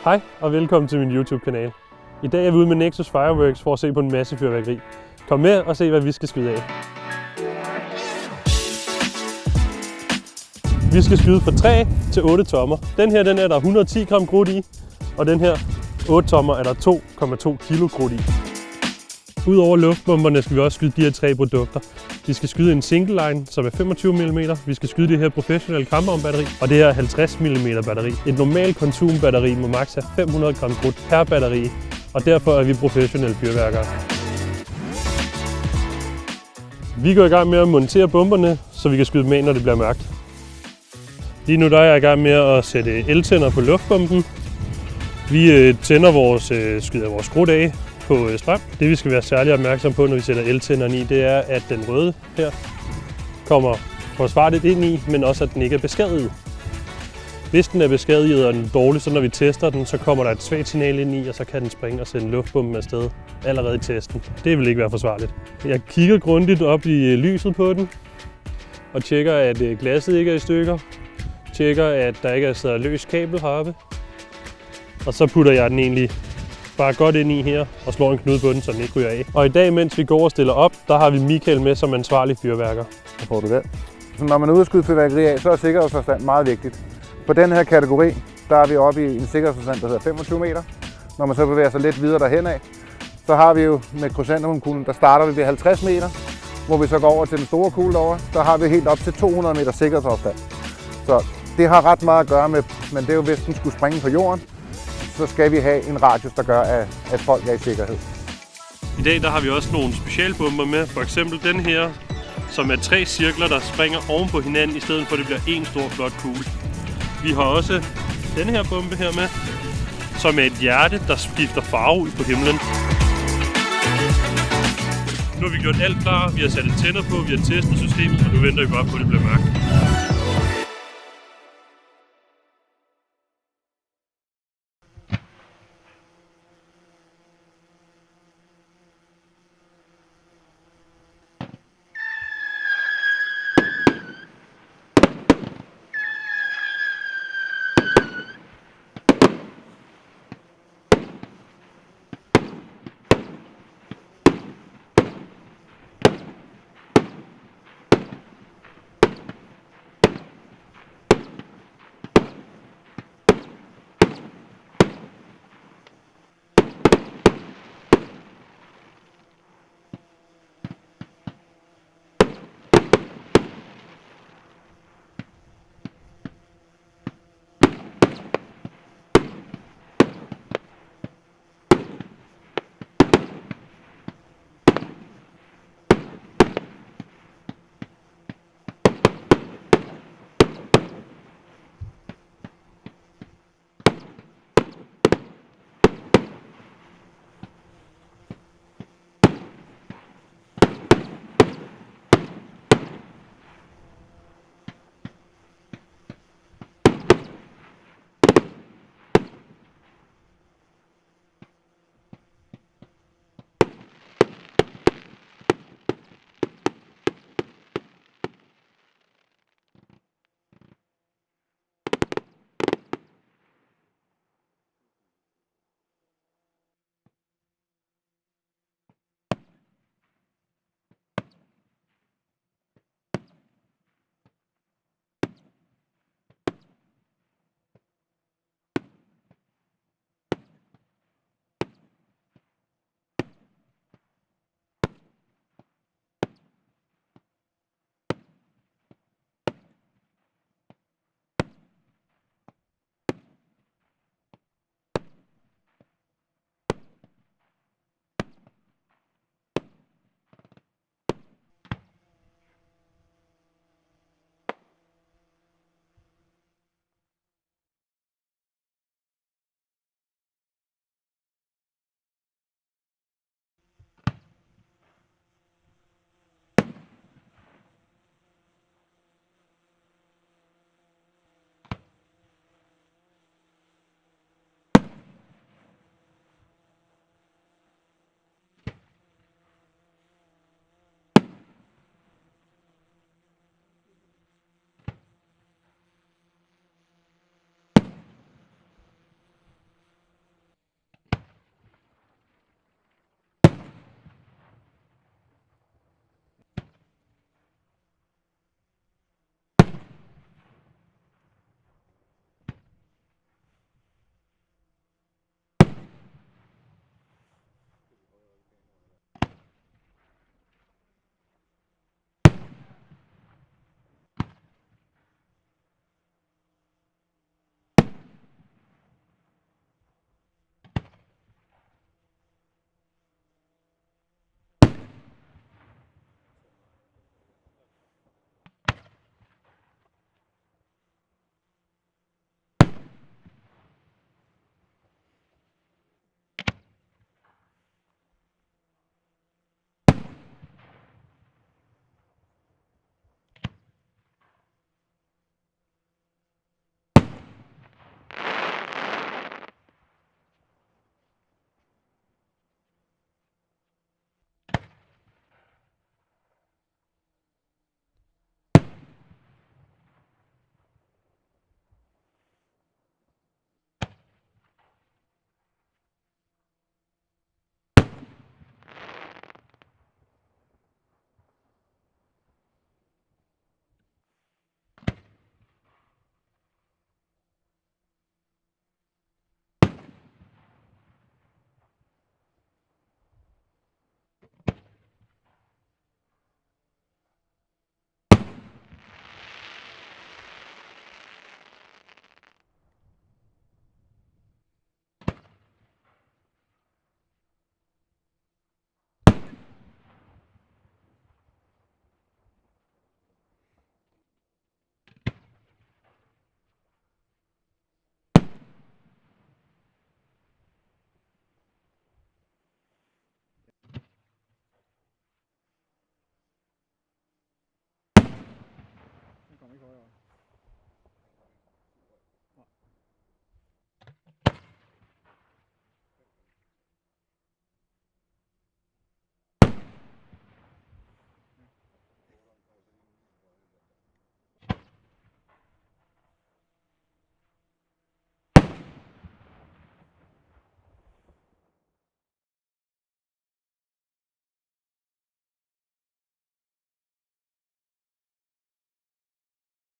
Hej og velkommen til min YouTube-kanal. I dag er vi ude med Nexus Fireworks for at se på en masse fyrværkeri. Kom med og se, hvad vi skal skyde af. Vi skal skyde fra 3 til 8 tommer. Den her er der 110 gram krudt i, og den her 8 tommer er der 2,2 kilo krudt i. Udover luftbomberne skal vi også skyde de her 3 produkter. Vi skal skyde en single line, som er 25 mm. Vi skal skyde det her professionelle kampvogn-batteri, og det her 50 mm batteri. Et normalt konsumbatteri må maks have 500 gram krudt per batteri, og derfor er vi professionelle fyrværkere. Vi går i gang med at montere bomberne, så vi kan skyde dem af, når det bliver mørkt. Lige nu der er jeg i gang med at sætte eltænder på luftbomben. Vi skyder vores krudt af på strøm. Det vi skal være særlig opmærksom på, når vi sætter eltænderne i, det er, at den røde her kommer forsvarligt ind i, men også at den ikke er beskadiget. Hvis den er beskadiget og den er dårlig, så når vi tester den, så kommer der et svagt signal ind i, og så kan den springe og sende luftbomben afsted allerede i testen. Det vil ikke være forsvarligt. Jeg kigger grundigt op i lyset på den, og tjekker, at glasset ikke er i stykker. Tjekker, at der ikke er siddet løs kabel heroppe. Og så putter jeg den egentlig bare godt ind i her og slår en knude på den, så den ikke ryger af. Og i dag, mens vi går og stiller op, der har vi Michael med som ansvarlig fyrværker. Hvad får du der? Så når man er ude at skyde fyrværkeri af, så er sikkerhedsforstand meget vigtigt. På den her kategori, der er vi oppe i en sikkerhedsforstand, der hedder 25 meter. Når man så bevæger sig lidt videre derhen af, så har vi jo med krysantemumkuglen, der starter vi ved 50 meter, hvor vi så går over til den store kugle derovre. Der har vi helt op til 200 meter sikkerhedsafstand. Så det har ret meget at gøre med, men det er jo hvis den skulle springe på jorden, så skal vi have en radius, der gør, at folk er i sikkerhed. I dag der har vi også nogle specialbomber med, for eksempel den her, som er 3 cirkler, der springer oven på hinanden, i stedet for at det bliver en stor flot kugle. Vi har også den her bombe her med, som er et hjerte, der skifter farve ud på himlen. Nu har vi gjort alt klar, vi har sat tænder på, vi har testet systemet, og nu venter vi bare på, at det bliver mørkt.